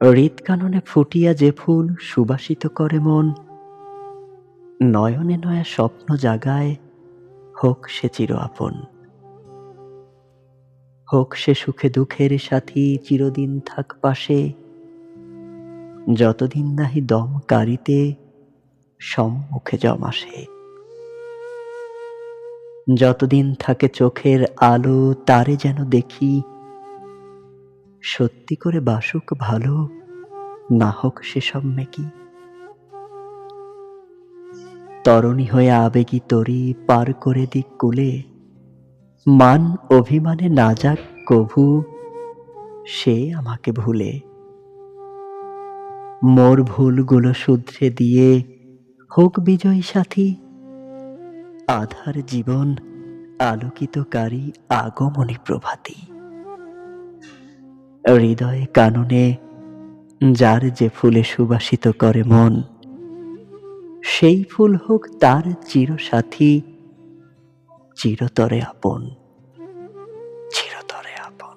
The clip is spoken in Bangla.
হৃৎকাননে ফুটিয়া যে ফুল সুবাসিত করে মন, নয়নে নয়া স্বপ্ন জাগায়, হোক সে চির আপন। হোক সে সুখে দুঃখের সাথী, চিরদিন থাক পাশে, যতদিন নাহি দম কারিতে সম্মুখে জমাসে। যতদিন থাকে চোখের আলো তারে যেন দেখি, সত্যি করে বাসুক ভালো, না হোক সেসব মেকি। তরণী হয়ে আবেগী তরি পার করে দিক কূলে, মান অভিমানে না যাক কভু সে আমাকে ভুলে। মোর ভুলগুলো শুধরে দিয়ে হোক বিজয়ী সাথী, আধার জীবন আলোকিতকারী আগমনী প্রভাতী। হৃদয়ে কাননে যার যে ফুলে সুবাসিত করে মন, সেই ফুল হোক তার চিরসাথী, চিরতরে আপন, চিরতরে আপন।